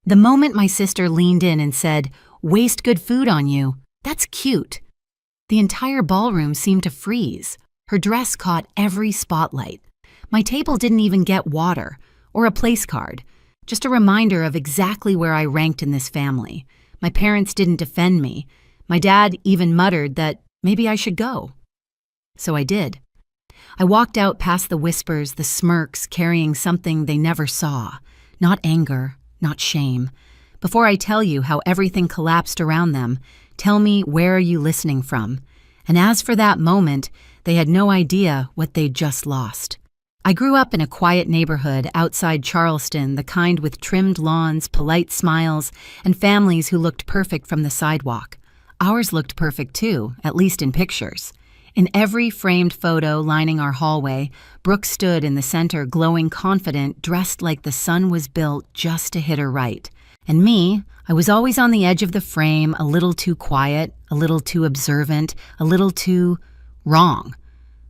The moment my sister leaned in and said, "Waste good food on you, that's cute," the entire ballroom seemed to freeze. Her dress caught every spotlight. My table didn't even get water or a place card, just a reminder of exactly where I ranked in this family. My parents didn't defend me. My dad even muttered that maybe I should go. So I did. I walked out past the whispers, the smirks, carrying something they never saw. Not anger, not shame. Before I tell you how everything collapsed around them, tell me, where are you listening from? And as for that moment, they had no idea what they'd just lost. I grew up in a quiet neighborhood outside Charleston, the kind with trimmed lawns, polite smiles, and families who looked perfect from the sidewalk. Ours looked perfect too, at least in pictures. In every framed photo lining our hallway, Brooke stood in the center, glowing confident, dressed like the sun was built just to hit her right. And me, I was always on the edge of the frame, a little too quiet, a little too observant, a little too wrong.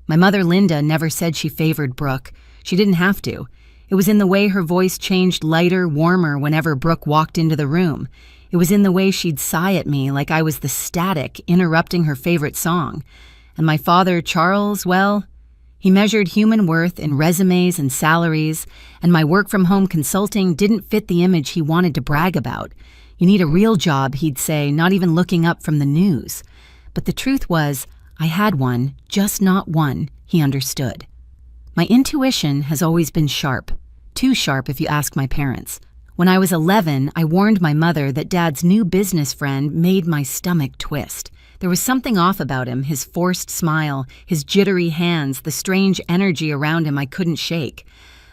My mother, Linda, never said she favored Brooke. She didn't have to. It was in the way her voice changed lighter, warmer whenever Brooke walked into the room. It was in the way she'd sigh at me like I was the static interrupting her favorite song. And my father, Charles, well, he measured human worth in resumes and salaries, and my work-from-home consulting didn't fit the image he wanted to brag about. You need a real job, he'd say, not even looking up from the news. But the truth was, I had one, just not one, he understood. My intuition has always been sharp. Too sharp if you ask my parents. When I was 11, I warned my mother that Dad's new business friend made my stomach twist. There was something off about him, his forced smile, his jittery hands, the strange energy around him I couldn't shake.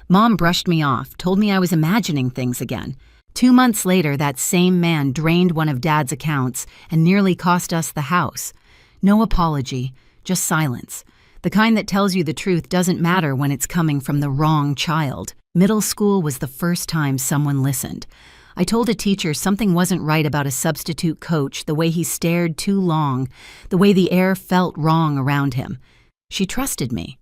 Mom brushed me off, told me I was imagining things again. 2 months later, that same man drained one of Dad's accounts and nearly cost us the house. No apology, just silence. The kind that tells you the truth doesn't matter when it's coming from the wrong child. Middle school was the first time someone listened. I told a teacher something wasn't right about a substitute coach, the way he stared too long, the way the air felt wrong around him. She trusted me.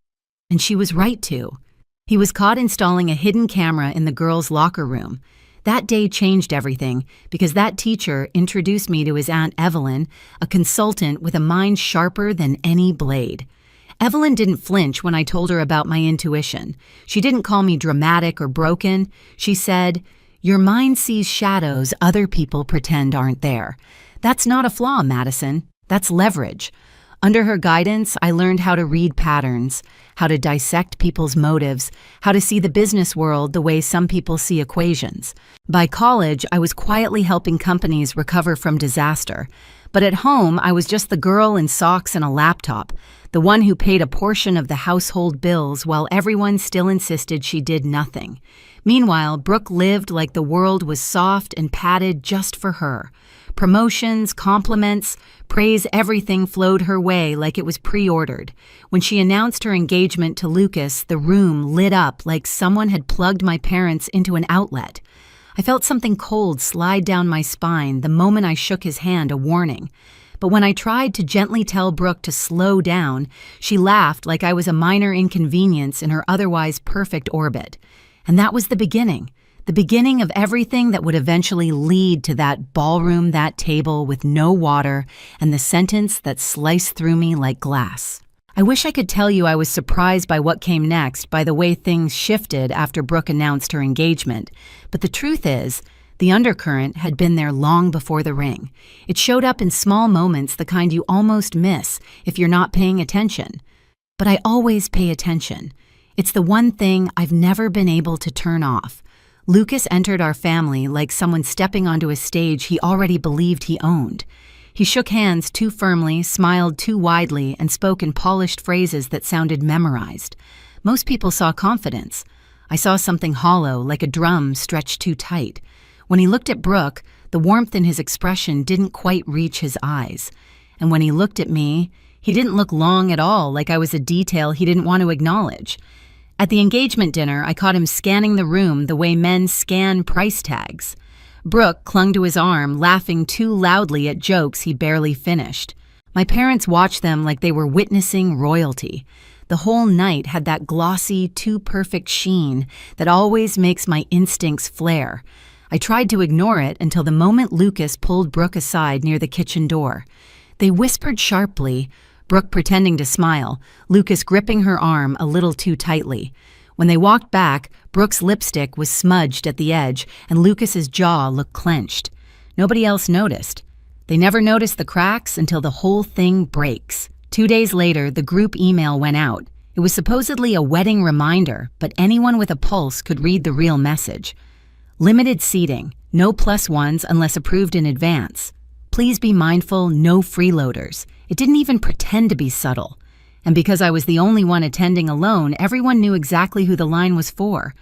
And she was right to. He was caught installing a hidden camera in the girls' locker room. That day changed everything because that teacher introduced me to his Aunt Evelyn, a consultant with a mind sharper than any blade. Evelyn didn't flinch when I told her about my intuition. She didn't call me dramatic or broken. She said, "Your mind sees shadows other people pretend aren't there. That's not a flaw, Madison. That's leverage." Under her guidance, I learned how to read patterns, how to dissect people's motives, how to see the business world the way some people see equations. By college, I was quietly helping companies recover from disaster. But at home, I was just the girl in socks and a laptop, the one who paid a portion of the household bills while everyone still insisted she did nothing. Meanwhile, Brooke lived like the world was soft and padded just for her. Promotions, compliments, praise, everything flowed her way like it was pre-ordered. When she announced her engagement to Lucas, the room lit up like someone had plugged my parents into an outlet. I felt something cold slide down my spine the moment I shook his hand, a warning. But when I tried to gently tell Brooke to slow down, she laughed like I was a minor inconvenience in her otherwise perfect orbit. And that was the beginning of everything that would eventually lead to that ballroom, that table with no water, and the sentence that sliced through me like glass. I wish I could tell you I was surprised by what came next, by the way things shifted after Brooke announced her engagement. But the truth is, the undercurrent had been there long before the ring. It showed up in small moments, the kind you almost miss if you're not paying attention. But I always pay attention. It's the one thing I've never been able to turn off. Lucas entered our family like someone stepping onto a stage he already believed he owned. He shook hands too firmly, smiled too widely, and spoke in polished phrases that sounded memorized. Most people saw confidence. I saw something hollow, like a drum stretched too tight. When he looked at Brooke, the warmth in his expression didn't quite reach his eyes. And when he looked at me, he didn't look long at all, like I was a detail he didn't want to acknowledge. At the engagement dinner, I caught him scanning the room the way men scan price tags. Brooke clung to his arm, laughing too loudly at jokes he barely finished. My parents watched them like they were witnessing royalty. The whole night had that glossy, too perfect sheen that always makes my instincts flare. I tried to ignore it until the moment Lucas pulled Brooke aside near the kitchen door. They whispered sharply, Brooke pretending to smile, Lucas gripping her arm a little too tightly. When they walked back, Brooke's lipstick was smudged at the edge and Lucas's jaw looked clenched. Nobody else noticed. They never noticed the cracks until the whole thing breaks. 2 days later, the group email went out. It was supposedly a wedding reminder, but anyone with a pulse could read the real message. Limited seating, no +1s unless approved in advance. Please be mindful, no freeloaders. It didn't even pretend to be subtle. And because I was the only one attending alone, everyone knew exactly who the line was for.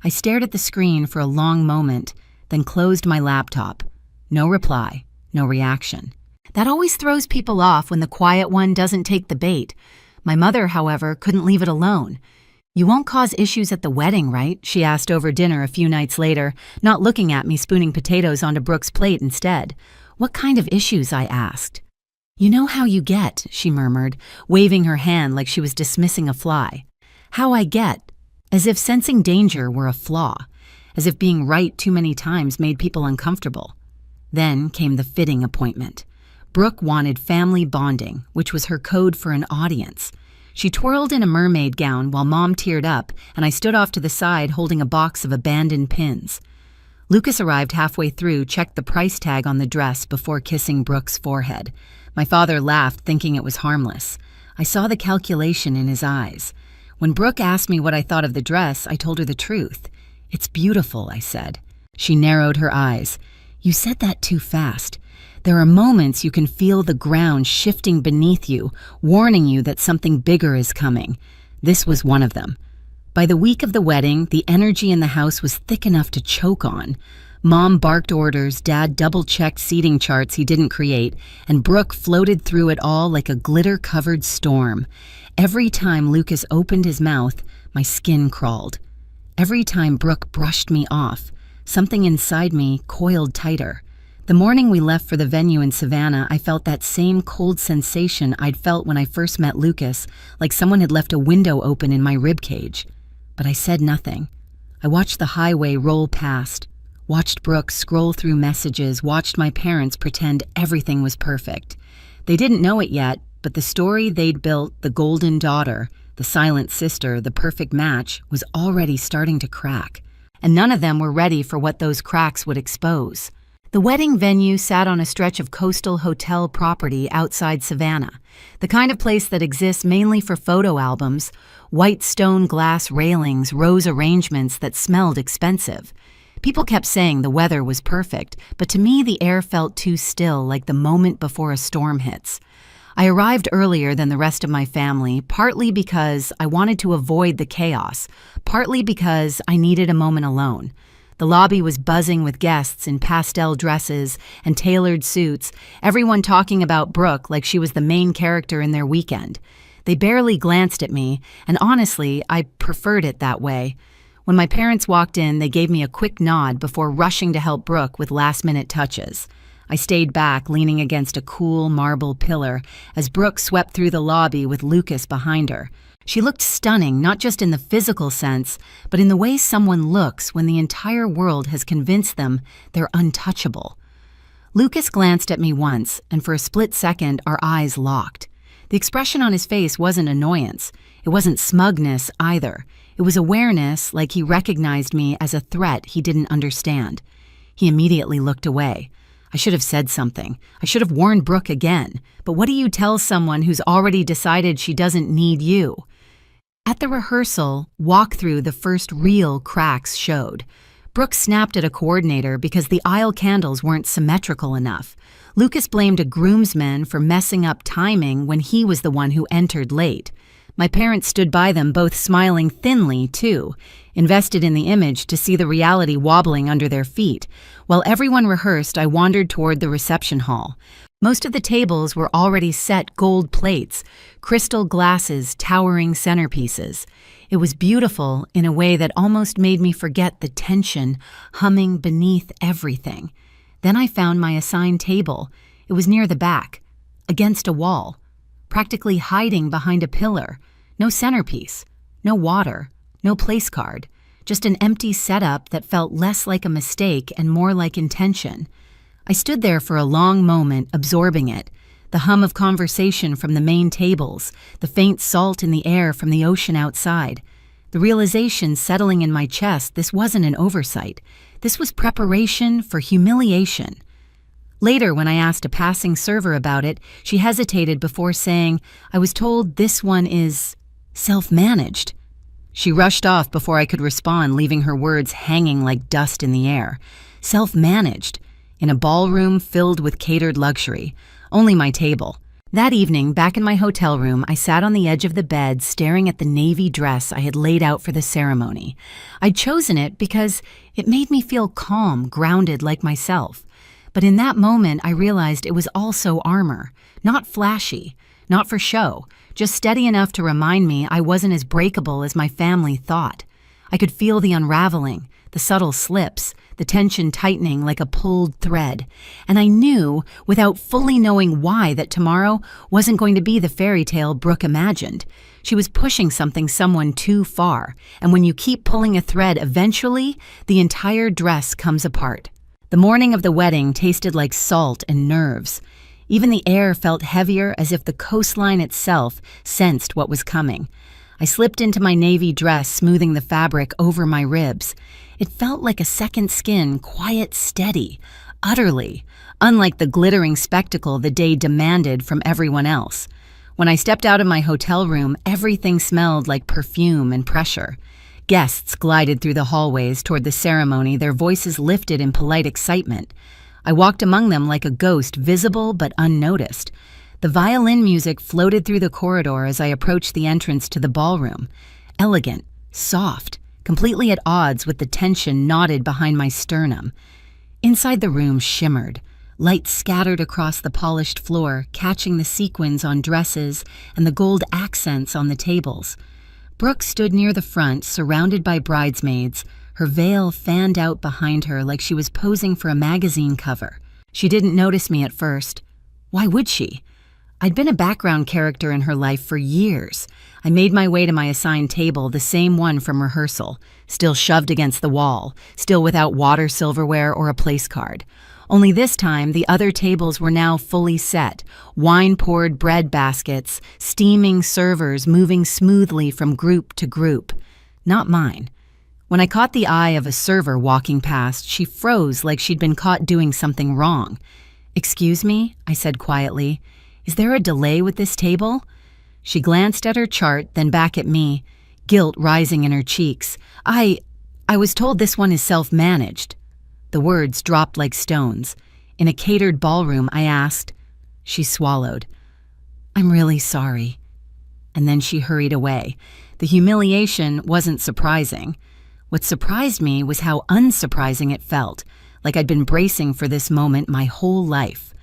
I stared at the screen for a long moment, then closed my laptop. No reply, no reaction. That always throws people off when the quiet one doesn't take the bait. My mother, however, couldn't leave it alone. You won't cause issues at the wedding, right? She asked over dinner a few nights later, not looking at me spooning potatoes onto Brooke's plate instead. What kind of issues? I asked. You know how you get, she murmured, waving her hand like she was dismissing a fly. How I get, as if sensing danger were a flaw, as if being right too many times made people uncomfortable. Then came the fitting appointment. Brooke wanted family bonding, which was her code for an audience. She twirled in a mermaid gown while Mom teared up, and I stood off to the side holding a box of abandoned pins. Lucas arrived halfway through, checked the price tag on the dress before kissing Brooke's forehead. My father laughed, thinking it was harmless. I saw the calculation in his eyes. When Brooke asked me what I thought of the dress, I told her the truth. It's beautiful, I said. She narrowed her eyes. You said that too fast. There are moments you can feel the ground shifting beneath you, warning you that something bigger is coming. This was one of them. By the week of the wedding, the energy in the house was thick enough to choke on. Mom barked orders, Dad double-checked seating charts he didn't create, and Brooke floated through it all like a glitter-covered storm. Every time Lucas opened his mouth, my skin crawled. Every time Brooke brushed me off, something inside me coiled tighter. The morning we left for the venue in Savannah, I felt that same cold sensation I'd felt when I first met Lucas, like someone had left a window open in my ribcage. But I said nothing. I watched the highway roll past, watched Brooke scroll through messages, watched my parents pretend everything was perfect. They didn't know it yet, but the story they'd built, the golden daughter, the silent sister, the perfect match, was already starting to crack. And none of them were ready for what those cracks would expose. The wedding venue sat on a stretch of coastal hotel property outside Savannah, the kind of place that exists mainly for photo albums, white stone glass railings, rose arrangements that smelled expensive. People kept saying the weather was perfect, but to me the air felt too still, like the moment before a storm hits. I arrived earlier than the rest of my family, partly because I wanted to avoid the chaos, partly because I needed a moment alone. The lobby was buzzing with guests in pastel dresses and tailored suits, everyone talking about Brooke like she was the main character in their weekend. They barely glanced at me, and honestly, I preferred it that way. When my parents walked in, they gave me a quick nod before rushing to help Brooke with last-minute touches. I stayed back, leaning against a cool marble pillar, as Brooke swept through the lobby with Lucas behind her. She looked stunning, not just in the physical sense, but in the way someone looks when the entire world has convinced them they're untouchable. Lucas glanced at me once, and for a split second, our eyes locked. The expression on his face wasn't annoyance. It wasn't smugness either. It was awareness, like he recognized me as a threat he didn't understand. He immediately looked away. I should have said something. I should have warned Brooke again. But what do you tell someone who's already decided she doesn't need you? At the rehearsal, walkthrough, the first real cracks showed. Brooke snapped at a coordinator because the aisle candles weren't symmetrical enough. Lucas blamed a groomsman for messing up timing when he was the one who entered late. My parents stood by them, both smiling thinly, too, invested in the image to see the reality wobbling under their feet. While everyone rehearsed, I wandered toward the reception hall. Most of the tables were already set gold plates, crystal glasses, towering centerpieces. It was beautiful in a way that almost made me forget the tension humming beneath everything. Then I found my assigned table. It was near the back, against a wall, practically hiding behind a pillar. No centerpiece, no water, no place card, just an empty setup that felt less like a mistake and more like intention. I stood there for a long moment, absorbing it. The hum of conversation from the main tables, the faint salt in the air from the ocean outside. The realization settling in my chest this wasn't an oversight. This was preparation for humiliation. Later, when I asked a passing server about it, she hesitated before saying, "I was told this one is self-managed." She rushed off before I could respond, leaving her words hanging like dust in the air. Self-managed, in a ballroom filled with catered luxury. Only my table. That evening, back in my hotel room, I sat on the edge of the bed staring at the navy dress I had laid out for the ceremony. I'd chosen it because it made me feel calm, grounded like myself. But in that moment, I realized it was also armor, not flashy, not for show, just steady enough to remind me I wasn't as breakable as my family thought. I could feel the unraveling, the subtle slips, the tension tightening like a pulled thread. And I knew, without fully knowing why, that tomorrow wasn't going to be the fairy tale Brooke imagined. She was pushing someone too far, and when you keep pulling a thread, eventually, the entire dress comes apart. The morning of the wedding tasted like salt and nerves. Even the air felt heavier, as if the coastline itself sensed what was coming. I slipped into my navy dress, smoothing the fabric over my ribs. It felt like a second skin, quiet, steady, utterly, unlike the glittering spectacle the day demanded from everyone else. When I stepped out of my hotel room, everything smelled like perfume and pressure. Guests glided through the hallways toward the ceremony, their voices lifted in polite excitement. I walked among them like a ghost, visible but unnoticed. The violin music floated through the corridor as I approached the entrance to the ballroom. Elegant, soft, completely at odds with the tension knotted behind my sternum. Inside the room shimmered, light scattered across the polished floor, catching the sequins on dresses and the gold accents on the tables. Brooke stood near the front, surrounded by bridesmaids, her veil fanned out behind her like she was posing for a magazine cover. She didn't notice me at first. Why would she? I'd been a background character in her life for years. I made my way to my assigned table, the same one from rehearsal, still shoved against the wall, still without water silverware or a place card. Only this time, the other tables were now fully set, wine-poured bread baskets, steaming servers moving smoothly from group to group. Not mine. When I caught the eye of a server walking past, she froze like she'd been caught doing something wrong. "Excuse me," I said quietly. "Is there a delay with this table?" She glanced at her chart, then back at me, guilt rising in her cheeks. I was told this one is self-managed." The words dropped like stones. In a catered ballroom, I asked. She swallowed. "I'm really sorry." And then she hurried away. The humiliation wasn't surprising. What surprised me was how unsurprising it felt, like I'd been bracing for this moment my whole life.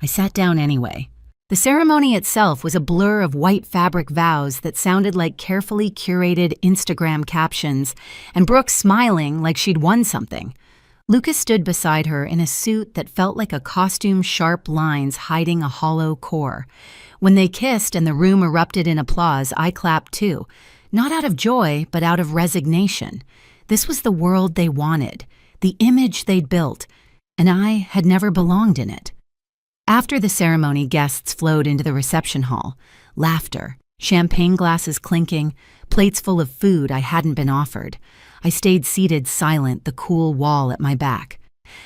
I sat down anyway. The ceremony itself was a blur of white fabric vows that sounded like carefully curated Instagram captions, and Brooke smiling like she'd won something. Lucas stood beside her in a suit that felt like a costume's sharp lines hiding a hollow core. When they kissed and the room erupted in applause, I clapped too, not out of joy, but out of resignation. This was the world they wanted, the image they'd built, and I had never belonged in it. After the ceremony, guests flowed into the reception hall. Laughter, champagne glasses clinking, plates full of food I hadn't been offered. I stayed seated silent, the cool wall at my back.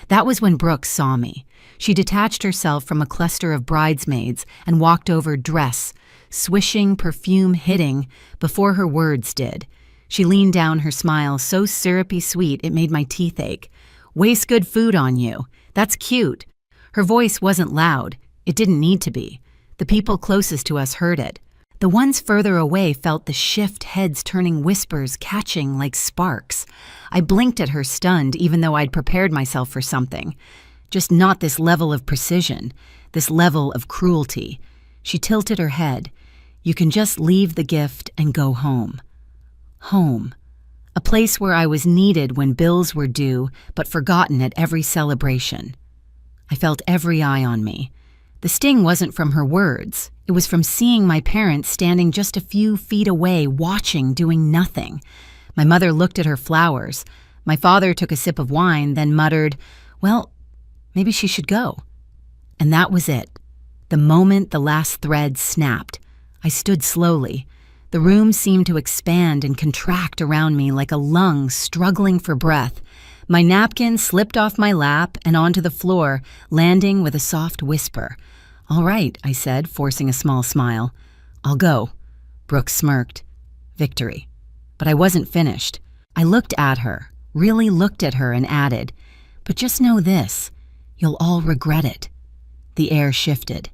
That was when Brooke saw me. She detached herself from a cluster of bridesmaids and walked over, dress, swishing, perfume hitting, before her words did. She leaned down, her smile so syrupy sweet it made my teeth ache. "Waste good food on you. That's cute." Her voice wasn't loud. It didn't need to be. The people closest to us heard it. The ones further away felt the shift, heads turning, whispers catching like sparks. I blinked at her, stunned, even though I'd prepared myself for something. Just not this level of precision, this level of cruelty. She tilted her head. "You can just leave the gift and go home." Home. A place where I was needed when bills were due, but forgotten at every celebration. I felt every eye on me. The sting wasn't from her words. It was from seeing my parents standing just a few feet away, watching, doing nothing. My mother looked at her flowers. My father took a sip of wine, then muttered, "Well, maybe she should go." And that was it. The moment the last thread snapped, I stood slowly. The room seemed to expand and contract around me like a lung struggling for breath. My napkin slipped off my lap and onto the floor, landing with a soft whisper. "All right," I said, forcing a small smile. "I'll go." Brooke smirked. Victory. But I wasn't finished. I looked at her, really looked at her, and added, "But just know this, you'll all regret it." The air shifted.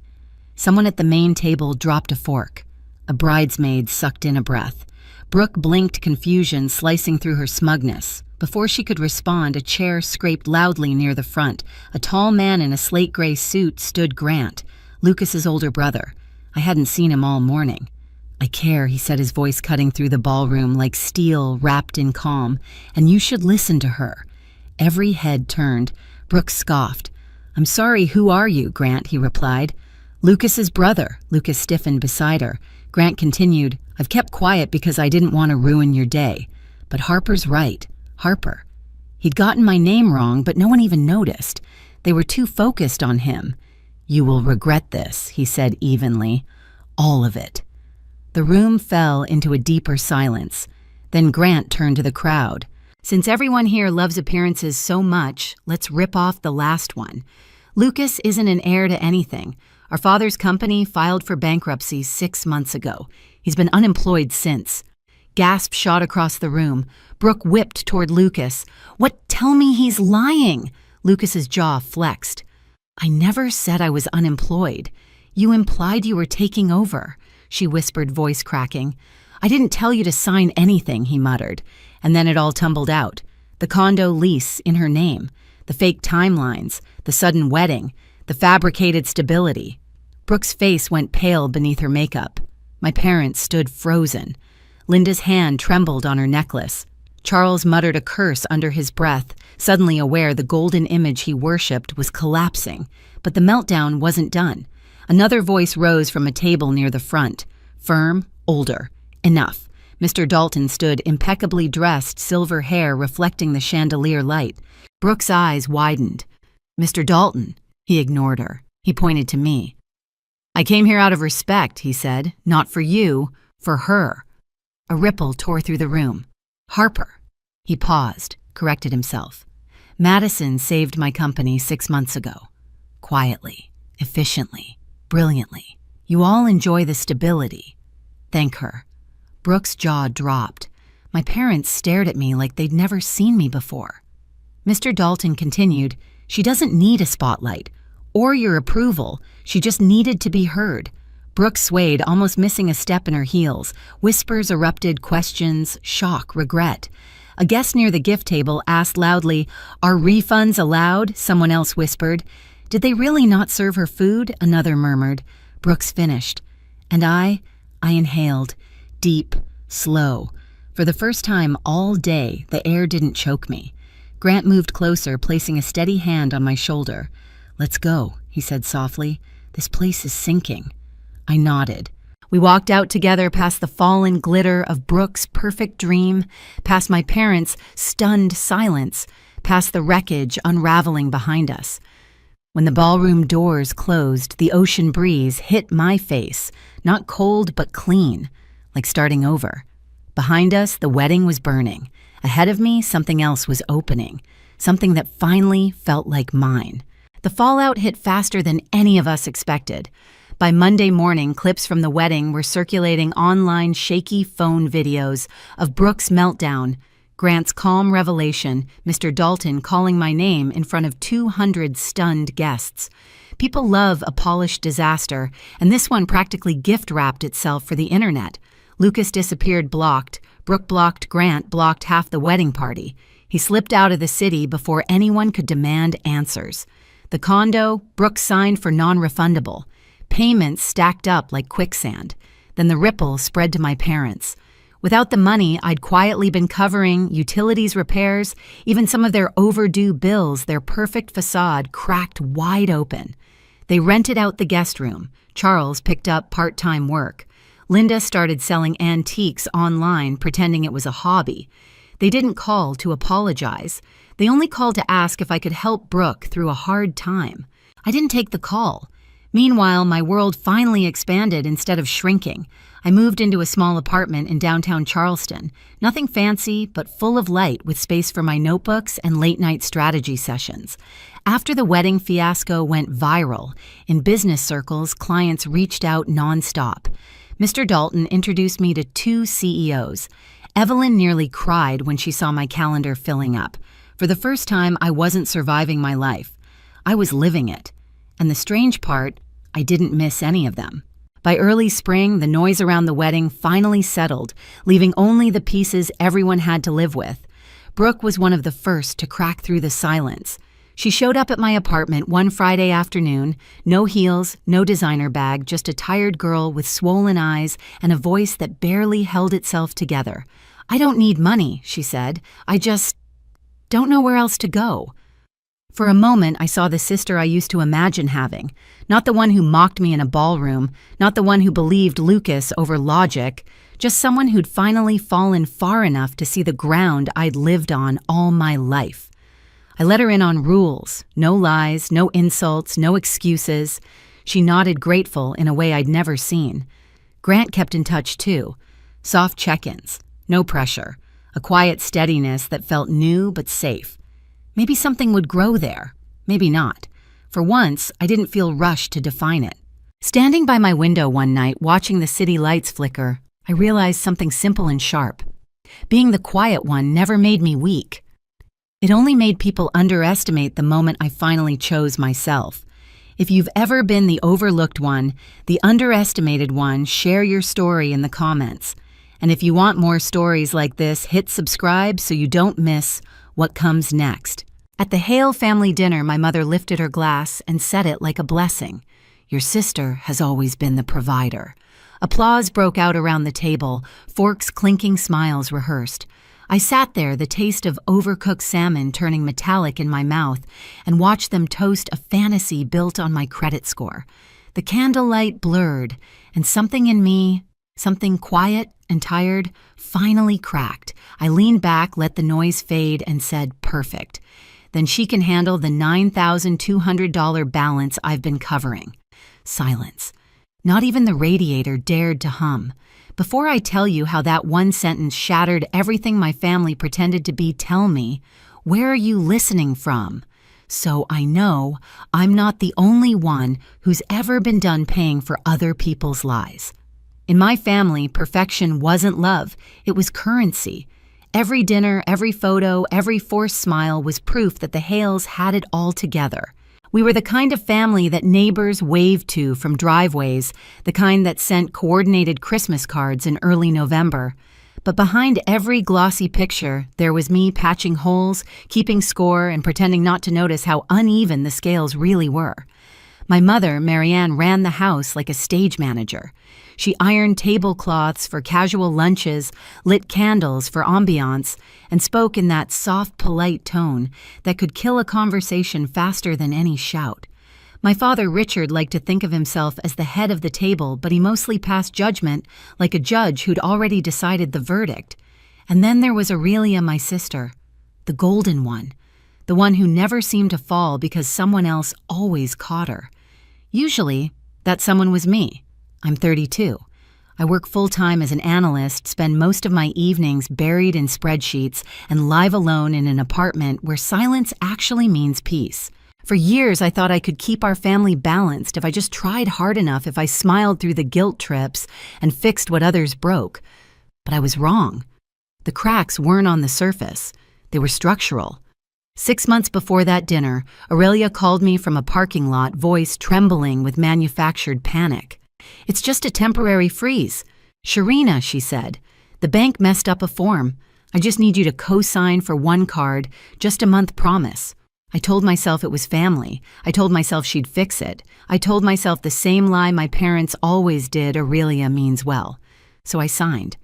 Someone at the main table dropped a fork. A bridesmaid sucked in a breath. Brooke blinked confusion slicing through her smugness. Before she could respond, a chair scraped loudly near the front. A tall man in a slate-gray suit stood Grant, Lucas's older brother. I hadn't seen him all morning. "I care," he said, his voice cutting through the ballroom like steel wrapped in calm, "and you should listen to her." Every head turned. Brooke scoffed. "I'm sorry, who are you?" Grant, he replied. "Lucas's brother." Lucas stiffened beside her. Grant continued, "I've kept quiet because I didn't want to ruin your day. But Harper's right. Harper." He'd gotten my name wrong, but no one even noticed. They were too focused on him. "You will regret this," he said evenly. "All of it." The room fell into a deeper silence. Then Grant turned to the crowd. "Since everyone here loves appearances so much, let's rip off the last one. Lucas isn't an heir to anything. Our father's company filed for bankruptcy 6 months ago. He's been unemployed since." Gasp shot across the room. Brooke whipped toward Lucas. "What? Tell me he's lying!" Lucas's jaw flexed. "I never said I was unemployed. You implied you were taking over," she whispered, voice cracking. "I didn't tell you to sign anything," he muttered. And then it all tumbled out. The condo lease in her name, the fake timelines, the sudden wedding, the fabricated stability. Brooke's face went pale beneath her makeup. My parents stood frozen. Linda's hand trembled on her necklace. Charles muttered a curse under his breath, suddenly aware the golden image he worshipped was collapsing. But the meltdown wasn't done. Another voice rose from a table near the front. Firm, older. Enough. Mr. Dalton stood impeccably dressed, silver hair reflecting the chandelier light. Brooke's eyes widened. "Mr. Dalton." He ignored her. He pointed to me. "I came here out of respect," he said. "Not for you, for her." A ripple tore through the room. "Harper." He paused, corrected himself. "Madison saved my company 6 months ago. Quietly, efficiently, brilliantly. You all enjoy the stability. Thank her." Brooke's jaw dropped. My parents stared at me like they'd never seen me before. Mr. Dalton continued, "She doesn't need a spotlight or your approval. She just needed to be heard." Brooke swayed, almost missing a step in her heels. Whispers erupted, questions, shock, regret. A guest near the gift table asked loudly, "Are refunds allowed?" Someone else whispered. "Did they really not serve her food?" Another murmured. Brooks finished. And I inhaled. Deep, slow. For the first time all day, the air didn't choke me. Grant moved closer, placing a steady hand on my shoulder. "Let's go," he said softly. "This place is sinking." I nodded. We walked out together past the fallen glitter of Brooke's perfect dream, past my parents' stunned silence, past the wreckage unraveling behind us. When the ballroom doors closed, the ocean breeze hit my face, not cold but clean, like starting over. Behind us, the wedding was burning. Ahead of me, something else was opening, something that finally felt like mine. The fallout hit faster than any of us expected. By Monday morning, clips from the wedding were circulating online shaky phone videos of Brooke's meltdown, Grant's calm revelation, Mr. Dalton calling my name in front of 200 stunned guests. People love a polished disaster, and this one practically gift-wrapped itself for the internet. Lucas disappeared blocked. Brooke blocked Grant, blocked half the wedding party. He slipped out of the city before anyone could demand answers. The condo, Brooke signed for non-refundable. Payments stacked up like quicksand. Then the ripple spread to my parents. Without the money, I'd quietly been covering utilities repairs, even some of their overdue bills, their perfect facade cracked wide open. They rented out the guest room. Charles picked up part-time work. Linda started selling antiques online, pretending it was a hobby. They didn't call to apologize. They only called to ask if I could help Brooke through a hard time. I didn't take the call. Meanwhile, my world finally expanded instead of shrinking. I moved into a small apartment in downtown Charleston. Nothing fancy, but full of light with space for my notebooks and late-night strategy sessions. After the wedding fiasco went viral, in business circles, clients reached out nonstop. Mr. Dalton introduced me to 2 CEOs. Evelyn nearly cried when she saw my calendar filling up. For the first time, I wasn't surviving my life. I was living it. And the strange part, I didn't miss any of them. By early spring, the noise around the wedding finally settled, leaving only the pieces everyone had to live with. Brooke was one of the first to crack through the silence. She showed up at my apartment one Friday afternoon, no heels, no designer bag, just a tired girl with swollen eyes and a voice that barely held itself together. "I don't need money," she said. "I just don't know where else to go." For a moment, I saw the sister I used to imagine having. Not the one who mocked me in a ballroom, not the one who believed Lucas over logic, just someone who'd finally fallen far enough to see the ground I'd lived on all my life. I let her in on rules, no lies, no insults, no excuses. She nodded grateful in a way I'd never seen. Grant kept in touch too. Soft check-ins, no pressure, a quiet steadiness that felt new but safe. Maybe something would grow there. Maybe not. For once, I didn't feel rushed to define it. Standing by my window one night, watching the city lights flicker, I realized something simple and sharp. Being the quiet one never made me weak. It only made people underestimate the moment I finally chose myself. If you've ever been the overlooked one, the underestimated one, share your story in the comments. And if you want more stories like this, hit subscribe so you don't miss what comes next. At the Hale family dinner, my mother lifted her glass and said it like a blessing. "Your sister has always been the provider." Applause broke out around the table, forks clinking, smiles rehearsed. I sat there, the taste of overcooked salmon turning metallic in my mouth, and watched them toast a fantasy built on my credit score. The candlelight blurred, and something in me, something quiet and tired, finally cracked. I leaned back, let the noise fade, and said, "Perfect. Then she can handle the $9,200 balance I've been covering." Silence. Not even the radiator dared to hum. Before I tell you how that one sentence shattered everything my family pretended to be, tell me, where are you listening from? So I know I'm not the only one who's ever been done paying for other people's lies. In my family, perfection wasn't love, it was currency. Every dinner, every photo, every forced smile was proof that the Hales had it all together. We were the kind of family that neighbors waved to from driveways, the kind that sent coordinated Christmas cards in early November. But behind every glossy picture, there was me patching holes, keeping score, and pretending not to notice how uneven the scales really were. My mother, Marianne, ran the house like a stage manager. She ironed tablecloths for casual lunches, lit candles for ambiance, and spoke in that soft, polite tone that could kill a conversation faster than any shout. My father, Richard, liked to think of himself as the head of the table, but he mostly passed judgment like a judge who'd already decided the verdict. And then there was Aurelia, my sister, the golden one, the one who never seemed to fall because someone else always caught her. Usually, that someone was me. I'm 32. I work full-time as an analyst, spend most of my evenings buried in spreadsheets, and live alone in an apartment where silence actually means peace. For years, I thought I could keep our family balanced if I just tried hard enough, if I smiled through the guilt trips and fixed what others broke. But I was wrong. The cracks weren't on the surface. They were structural. 6 months before that dinner, Aurelia called me from a parking lot, voice trembling with manufactured panic. "It's just a temporary freeze. Sharina," she said, "the bank messed up a form. I just need you to co-sign for one card, just a month promise." I told myself it was family. I told myself she'd fix it. I told myself the same lie my parents always did, Aurelia means well. So I signed.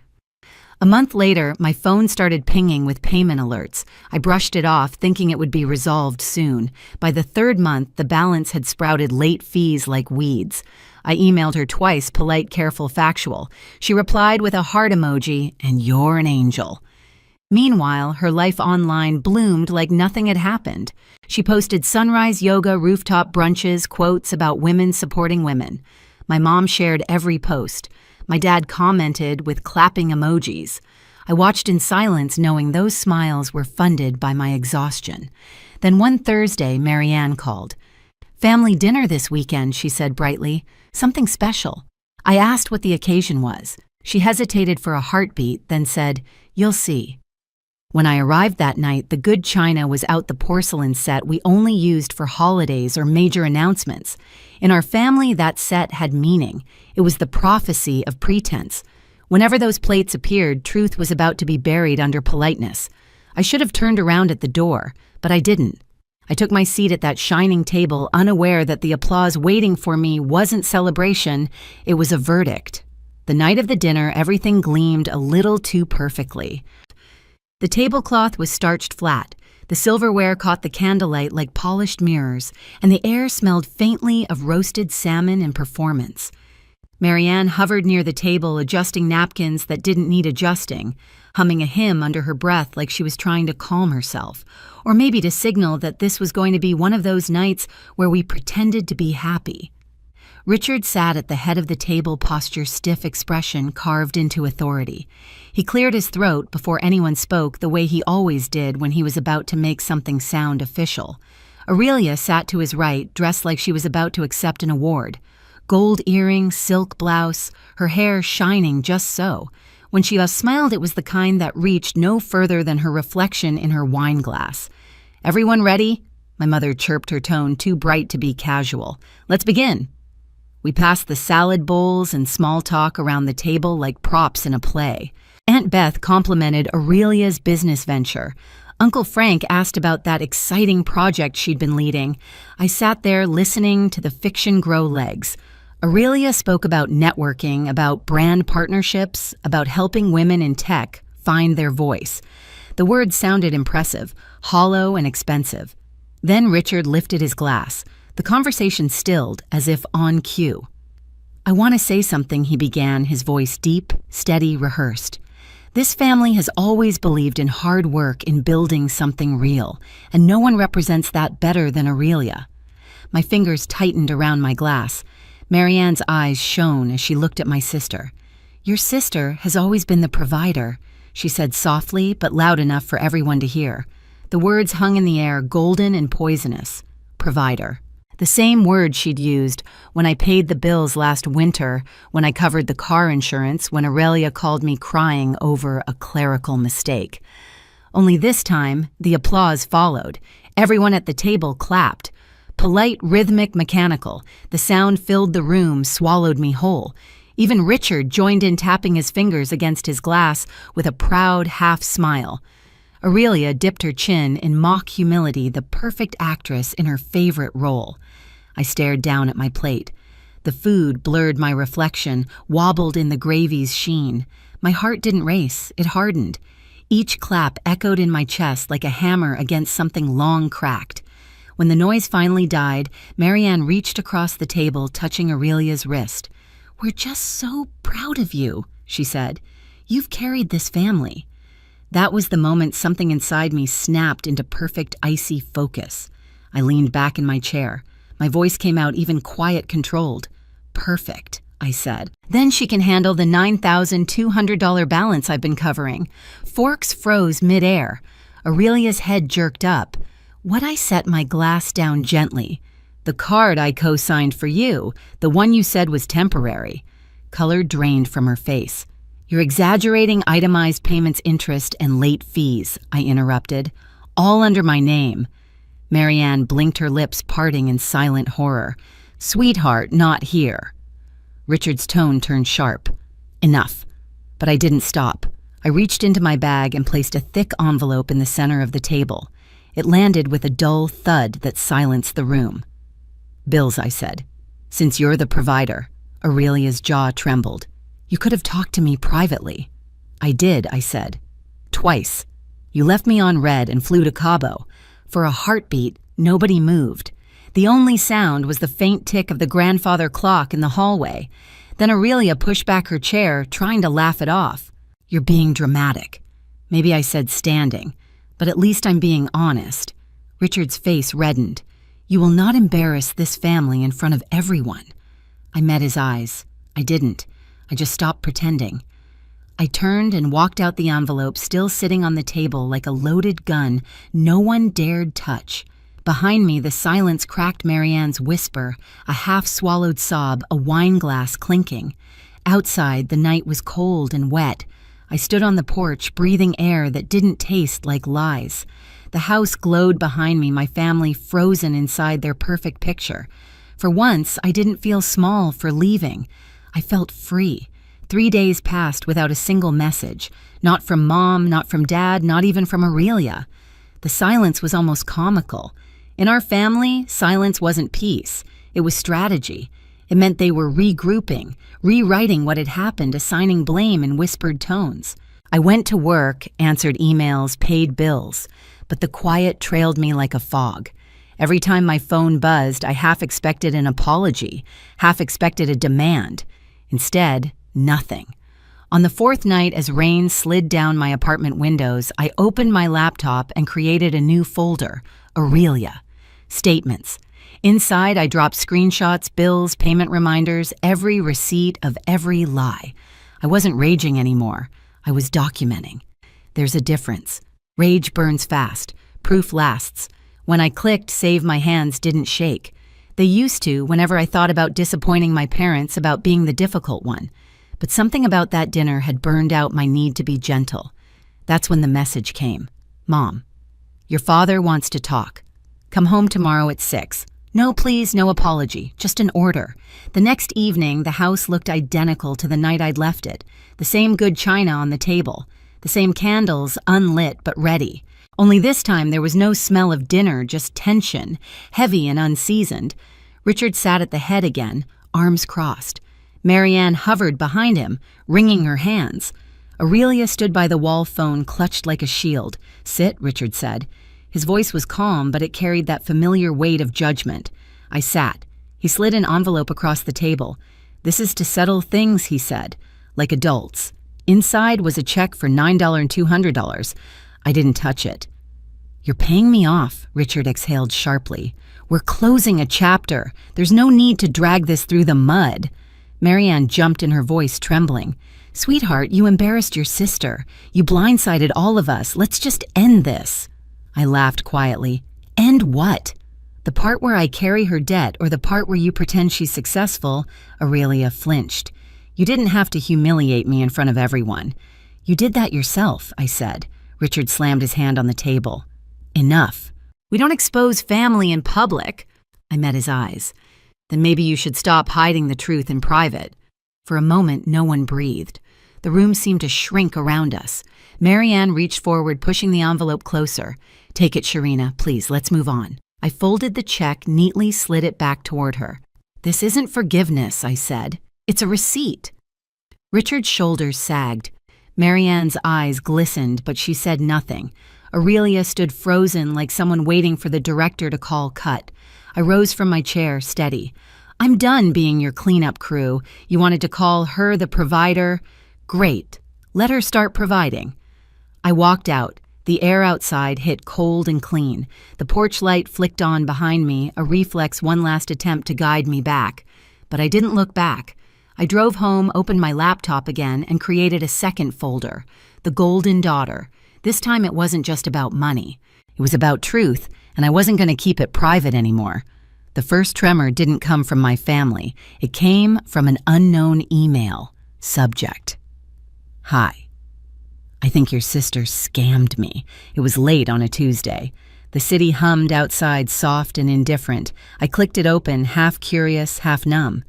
A month later, my phone started pinging with payment alerts. I brushed it off, thinking it would be resolved soon. By the third month, the balance had sprouted late fees like weeds. I emailed her twice, polite, careful, factual. She replied with a heart emoji, and you're an angel. Meanwhile, her life online bloomed like nothing had happened. She posted sunrise yoga, rooftop brunches, quotes about women supporting women. My mom shared every post. My dad commented with clapping emojis. I watched in silence, knowing those smiles were funded by my exhaustion. Then one Thursday, Marianne called. "Family dinner this weekend," she said brightly. "Something special." I asked what the occasion was. She hesitated for a heartbeat, then said, "You'll see." When I arrived that night, the good china was out the porcelain set we only used for holidays or major announcements. In our family, that set had meaning. It was the prophecy of pretense. Whenever those plates appeared, truth was about to be buried under politeness. I should have turned around at the door, but I didn't. I took my seat at that shining table, unaware that the applause waiting for me wasn't celebration, it was a verdict. The night of the dinner, everything gleamed a little too perfectly. The tablecloth was starched flat, the silverware caught the candlelight like polished mirrors, and the air smelled faintly of roasted salmon and performance. Marianne hovered near the table, adjusting napkins that didn't need adjusting, humming a hymn under her breath like she was trying to calm herself, or maybe to signal that this was going to be one of those nights where we pretended to be happy. Richard sat at the head of the table, posture stiff, expression carved into authority. He cleared his throat before anyone spoke, the way he always did when he was about to make something sound official. Aurelia sat to his right, dressed like she was about to accept an award. Gold earrings, silk blouse, her hair shining just so. When she smiled, it was the kind that reached no further than her reflection in her wine glass. "Everyone ready?" My mother chirped, her tone too bright to be casual. "Let's begin." We passed the salad bowls and small talk around the table like props in a play. Aunt Beth complimented Aurelia's business venture. Uncle Frank asked about that exciting project she'd been leading. I sat there listening to the fiction grow legs. Aurelia spoke about networking, about brand partnerships, about helping women in tech find their voice. The words sounded impressive, hollow and expensive. Then Richard lifted his glass. The conversation stilled, as if on cue. "I want to say something," he began, his voice deep, steady, rehearsed. "This family has always believed in hard work, in building something real, and no one represents that better than Aurelia." My fingers tightened around my glass. Marianne's eyes shone as she looked at my sister. "Your sister has always been the provider," she said softly but loud enough for everyone to hear. The words hung in the air, golden and poisonous. Provider. The same word she'd used when I paid the bills last winter, when I covered the car insurance, when Aurelia called me crying over a clerical mistake. Only this time, the applause followed. Everyone at the table clapped. Polite, rhythmic, mechanical. The sound filled the room, swallowed me whole. Even Richard joined in, tapping his fingers against his glass with a proud half smile. Aurelia dipped her chin in mock humility, the perfect actress in her favorite role. I stared down at my plate. The food blurred my reflection, wobbled in the gravy's sheen. My heart didn't race, it hardened. Each clap echoed in my chest like a hammer against something long cracked. When the noise finally died, Marianne reached across the table, touching Aurelia's wrist. "We're just so proud of you," she said. "You've carried this family." That was the moment something inside me snapped into perfect icy focus. I leaned back in my chair. My voice came out even quiet, controlled. "Perfect," I said. "Then she can handle the $9,200 balance I've been covering." Forks froze midair. Aurelia's head jerked up. What I set my glass down gently. "The card I co-signed for you, the one you said was temporary." Color drained from her face. "You're exaggerating itemized payments, interest, and late fees," I interrupted. "All under my name." Marianne blinked, her lips parting in silent horror. "Sweetheart, not here." Richard's tone turned sharp. "Enough." But I didn't stop. I reached into my bag and placed a thick envelope in the center of the table. It landed with a dull thud that silenced the room. "Bills," I said. "Since you're the provider." Aurelia's jaw trembled. "You could have talked to me privately." I did, I said. Twice. You left me on red and flew to Cabo. For a heartbeat, nobody moved. The only sound was the faint tick of the grandfather clock in the hallway. Then Aurelia pushed back her chair, trying to laugh it off. You're being dramatic. Maybe I said standing, but at least I'm being honest. Richard's face reddened. You will not embarrass this family in front of everyone. I met his eyes. I didn't. I just stopped pretending. I turned and walked out the envelope, still sitting on the table like a loaded gun no one dared touch. Behind me, the silence cracked Marianne's whisper, a half-swallowed sob, a wine glass clinking. Outside, the night was cold and wet. I stood on the porch, breathing air that didn't taste like lies. The house glowed behind me, my family frozen inside their perfect picture. For once, I didn't feel small for leaving. I felt free. 3 days passed without a single message. Not from Mom, not from Dad, not even from Aurelia. The silence was almost comical. In our family, silence wasn't peace. It was strategy. It meant they were regrouping, rewriting what had happened, assigning blame in whispered tones. I went to work, answered emails, paid bills, but the quiet trailed me like a fog. Every time my phone buzzed, I half expected an apology, half expected a demand. Instead, nothing. On the fourth night, as rain slid down my apartment windows, I opened my laptop and created a new folder, Aurelia. Statements. Inside, I dropped screenshots, bills, payment reminders, every receipt of every lie. I wasn't raging anymore. I was documenting. There's a difference. Rage burns fast. Proof lasts. When I clicked save, my hands didn't shake. They used to whenever I thought about disappointing my parents, about being the difficult one. But something about that dinner had burned out my need to be gentle. That's when the message came. Mom, your father wants to talk. Come home tomorrow at 6. No please, no apology, just an order. The next evening, the house looked identical to the night I'd left it. The same good china on the table. The same candles, unlit but ready. Only this time there was no smell of dinner, just tension, heavy and unseasoned. Richard sat at the head again, arms crossed. Marianne hovered behind him, wringing her hands. Aurelia stood by the wall phone, clutched like a shield. Sit, Richard said. His voice was calm, but it carried that familiar weight of judgment. I sat. He slid an envelope across the table. This is to settle things, he said, like adults. Inside was a check for $9 and $200. I didn't touch it. You're paying me off, Richard exhaled sharply. We're closing a chapter. There's no need to drag this through the mud. Marianne jumped in, her voice trembling. Sweetheart, you embarrassed your sister. You blindsided all of us. Let's just end this. I laughed quietly. End what? The part where I carry her debt, or the part where you pretend she's successful? Aurelia flinched. You didn't have to humiliate me in front of everyone. You did that yourself, I said. Richard slammed his hand on the table. Enough. We don't expose family in public. I met his eyes. Then maybe you should stop hiding the truth in private. For a moment, no one breathed. The room seemed to shrink around us. Marianne reached forward, pushing the envelope closer. Take it, Sharina. Please, let's move on. I folded the check, neatly slid it back toward her. This isn't forgiveness, I said. It's a receipt. Richard's shoulders sagged. Marianne's eyes glistened, but she said nothing. Aurelia stood frozen, like someone waiting for the director to call cut. I rose from my chair, steady. I'm done being your cleanup crew. You wanted to call her the provider? Great. Let her start providing. I walked out. The air outside hit cold and clean. The porch light flicked on behind me, a reflex, one last attempt to guide me back. But I didn't look back. I drove home, opened my laptop again, and created a second folder, The Golden Daughter. This time it wasn't just about money. It was about truth, and I wasn't going to keep it private anymore. The first tremor didn't come from my family. It came from an unknown email. Subject: Hi. I think your sister scammed me. It was late on a Tuesday. The city hummed outside, soft and indifferent. I clicked it open, half curious, half numb.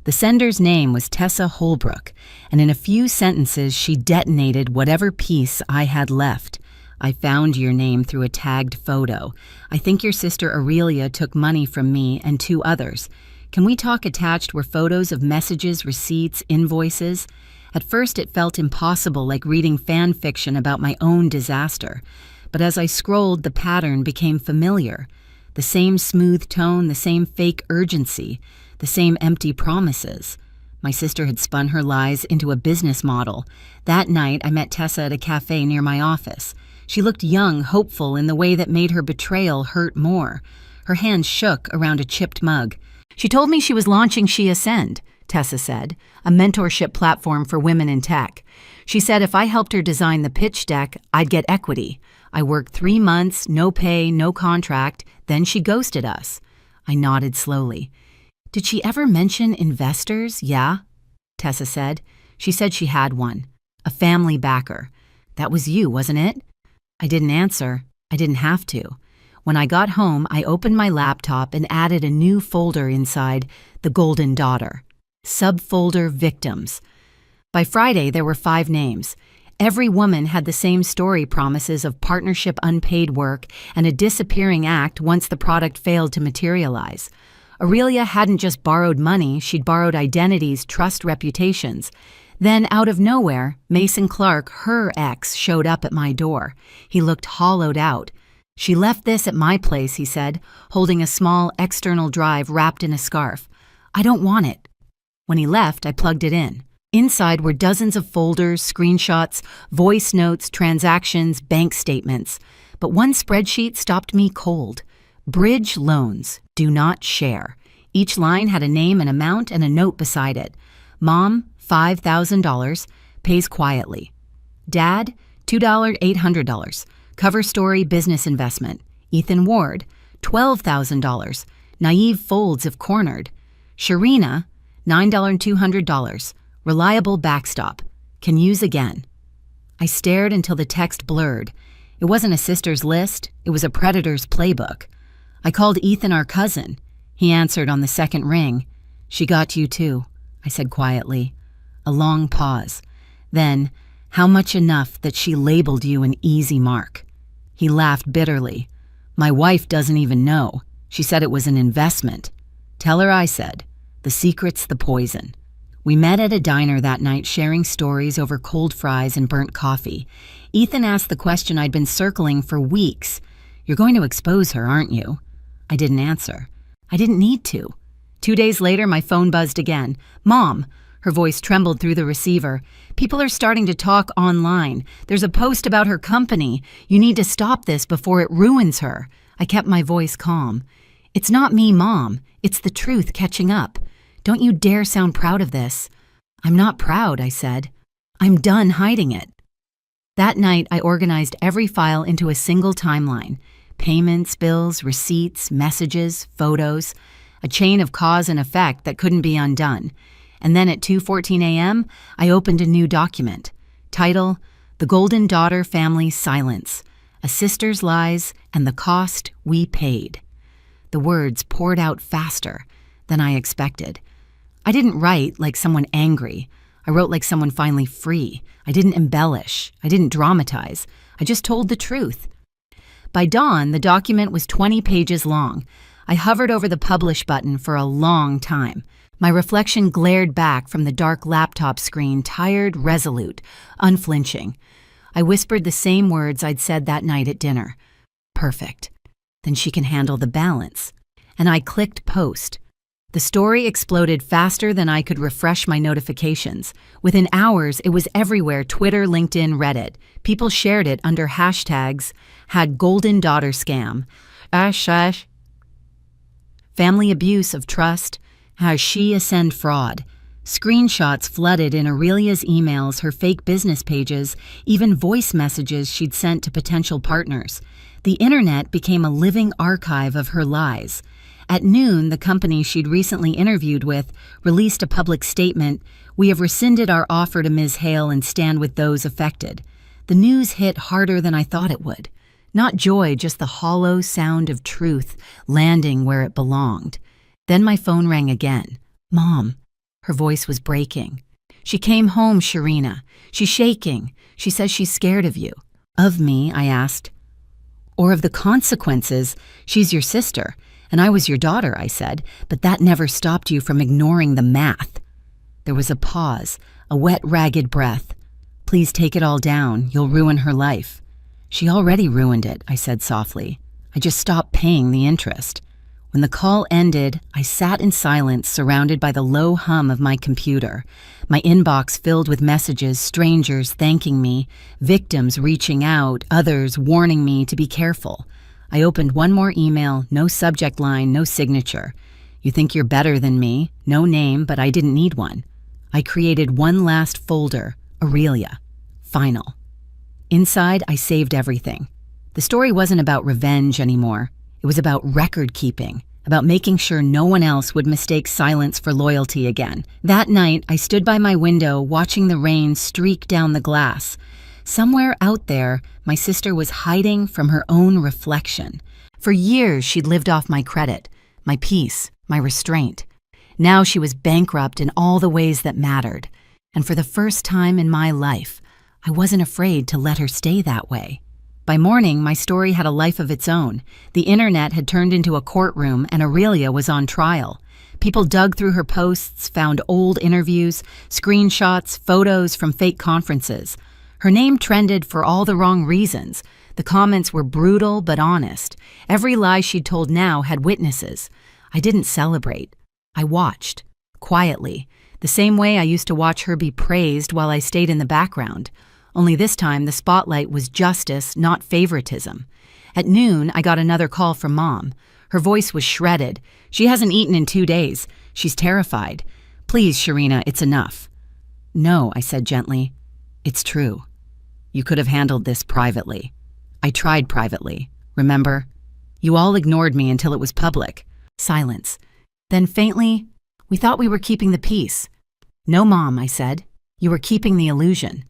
The sender's name was Tessa Holbrook, and in a few sentences she detonated whatever piece I had left. I found your name through a tagged photo. I think your sister Aurelia took money from me and 2 others. Can we talk? Attached were photos of messages, receipts, invoices. At first it felt impossible, like reading fan fiction about my own disaster. But as I scrolled, the pattern became familiar. The same smooth tone, the same fake urgency, the same empty promises. My sister had spun her lies into a business model. That night, I met Tessa at a cafe near my office. She looked young, hopeful in the way that made her betrayal hurt more. Her hand shook around a chipped mug. She told me she was launching She Ascend, Tessa said, a mentorship platform for women in tech. She said if I helped her design the pitch deck, I'd get equity. I worked 3 months, no pay, no contract, then she ghosted us. I nodded slowly. Did she ever mention investors? Yeah, Tessa said. She said she had one. A family backer. That was you, wasn't it? I didn't answer. I didn't have to. When I got home, I opened my laptop and added a new folder inside, The Golden Daughter. Subfolder Victims. By Friday, there were 5 names. Every woman had the same story promises of partnership unpaid work and a disappearing act once the product failed to materialize. Aurelia hadn't just borrowed money, she'd borrowed identities, trust, reputations. Then, out of nowhere, Mason Clark, her ex, showed up at my door. He looked hollowed out. She left this at my place, he said, holding a small external drive wrapped in a scarf. I don't want it. When he left, I plugged it in. Inside were dozens of folders, screenshots, voice notes, transactions, bank statements. But one spreadsheet stopped me cold. Bridge loans. Do not share. Each line had a name, an amount, and a note beside it. Mom, $5,000, pays quietly. Dad, $2,800. Cover story, business investment. Ethan Ward, $12,000. Naive folds if cornered. Sharina, $9,200. Reliable backstop. Can use again. I stared until the text blurred. It wasn't a sister's list. It was a predator's playbook. I called Ethan our cousin. He answered on the second ring. She got you too, I said quietly. A long pause. Then, how much enough that she labeled you an easy mark? He laughed bitterly. My wife doesn't even know. She said it was an investment. Tell her I said. The secret's the poison. We met at a diner that night sharing stories over cold fries and burnt coffee. Ethan asked the question I'd been circling for weeks. You're going to expose her, aren't you? I didn't answer. I didn't need to. 2 days later, my phone buzzed again. Mom! Her voice trembled through the receiver. People are starting to talk online. There's a post about her company. You need to stop this before it ruins her. I kept my voice calm. It's not me, Mom. It's the truth catching up. Don't you dare sound proud of this. I'm not proud, I said. I'm done hiding it. That night, I organized every file into a single timeline. Payments, bills, receipts, messages, photos. A chain of cause and effect that couldn't be undone. And then at 2:14 a.m., I opened a new document. Title, The Golden Daughter Family Silence. A Sister's Lies and the Cost We Paid. The words poured out faster than I expected. I didn't write like someone angry. I wrote like someone finally free. I didn't embellish. I didn't dramatize. I just told the truth. By dawn, the document was 20 pages long. I hovered over the publish button for a long time. My reflection glared back from the dark laptop screen, tired, resolute, unflinching. I whispered the same words I'd said that night at dinner. Perfect. Then she can handle the balance. And I clicked post. The story exploded faster than I could refresh my notifications. Within hours, it was everywhere: Twitter, LinkedIn, Reddit. People shared it under hashtags, had golden daughter scam, family abuse of trust, has She Ascend fraud. Screenshots flooded in Aurelia's emails, her fake business pages, even voice messages she'd sent to potential partners. The internet became a living archive of her lies. At noon, the company she'd recently interviewed with released a public statement. We have rescinded our offer to Ms. Hale and stand with those affected. The news hit harder than I thought it would. Not joy, just the hollow sound of truth landing where it belonged. Then my phone rang again. Mom. Her voice was breaking. She came home, Sharina. She's shaking. She says she's scared of you. Of me, I asked. Or of the consequences. She's your sister, and I was your daughter, I said, but that never stopped you from ignoring the math. There was a pause. a wet, ragged breath. "Please take it all down. You'll ruin her life." "She already ruined it," I said softly. "I just stopped paying the interest." When the call ended, I sat in silence, surrounded by the low hum of my computer, my inbox filled with messages, strangers thanking me, victims reaching out, others warning me to be careful. I opened one more email, no subject line, no signature. "You think you're better than me?" No name, but I didn't need one. I created one last folder, Aurelia. Final. Inside, I saved everything. The story wasn't about revenge anymore. It was about record keeping, about making sure no one else would mistake silence for loyalty again. That night, I stood by my window watching the rain streak down the glass. Somewhere out there, my sister was hiding from her own reflection. For years, she'd lived off my credit, my peace, my restraint. Now she was bankrupt in all the ways that mattered. And for the first time in my life, I wasn't afraid to let her stay that way. By morning, my story had a life of its own. The internet had turned into a courtroom, and Aurelia was on trial. People dug through her posts, found old interviews, screenshots, photos from fake conferences. Her name trended for all the wrong reasons. The comments were brutal but honest. Every lie she'd told now had witnesses. I didn't celebrate. I watched, quietly, the same way I used to watch her be praised while I stayed in the background. Only this time, the spotlight was justice, not favoritism. At noon, I got another call from Mom. Her voice was shredded. "She hasn't eaten in 2 days. She's terrified. Please, Sharina, it's enough." "No," I said gently. "It's true. You could have handled this privately." "I tried privately. Remember? You all ignored me until it was public." Silence. Then faintly, "We thought we were keeping the peace." "No, Mom," I said. "You were keeping the illusion."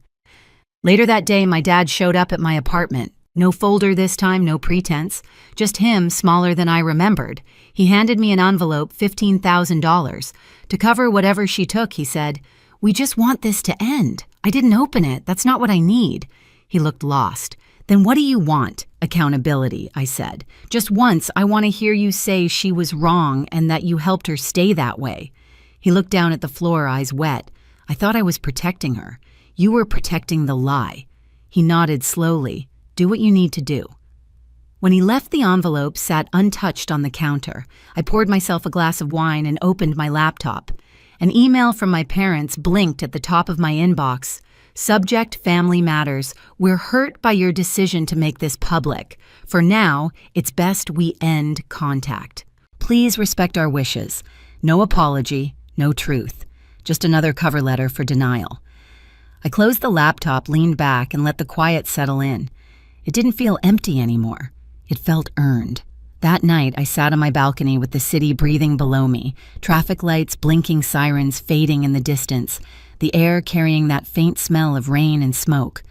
Later that day, my dad showed up at my apartment. No folder this time, no pretense. Just him, smaller than I remembered. He handed me an envelope, $15,000. To cover whatever she took, he said, "We just want this to end. I didn't open it. That's not what I need." He looked lost. "Then what do you want?" "Accountability," I said. "Just once, I want to hear you say she was wrong and that you helped her stay that way." He looked down at the floor, eyes wet. "I thought I was protecting her. You were protecting the lie." He nodded slowly. "Do what you need to do." When he left, the envelope sat untouched on the counter. I poured myself a glass of wine and opened my laptop. An email from my parents blinked at the top of my inbox. "Subject, family matters. We're hurt by your decision to make this public. For now, it's best we end contact. Please respect our wishes. No apology, no truth. Just another cover letter for denial." I closed the laptop, leaned back, and let the quiet settle in. It didn't feel empty anymore. It felt earned. That night, I sat on my balcony with the city breathing below me, traffic lights, blinking sirens fading in the distance, the air carrying that faint smell of rain and smoke.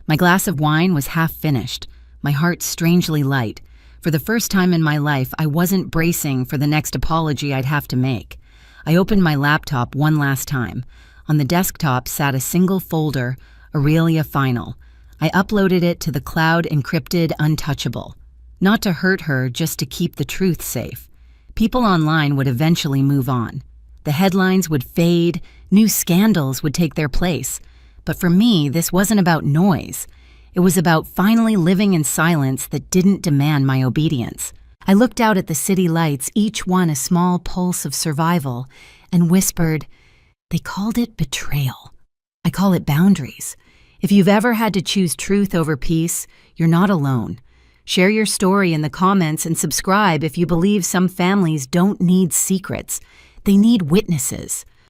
My glass of wine was half finished, my heart strangely light. For the first time in my life, I wasn't bracing for the next apology I'd have to make. I opened my laptop one last time. On the desktop sat a single folder, Aurelia Final. I uploaded it to the cloud, encrypted, untouchable. Not to hurt her, just to keep the truth safe. People online would eventually move on. The headlines would fade, new scandals would take their place. But for me, this wasn't about noise. It was about finally living in silence that didn't demand my obedience. I looked out at the city lights, each one a small pulse of survival, and whispered, "They called it betrayal. I call it boundaries. If you've ever had to choose truth over peace, you're not alone. Share your story in the comments and subscribe if you believe some families don't need secrets. They need witnesses."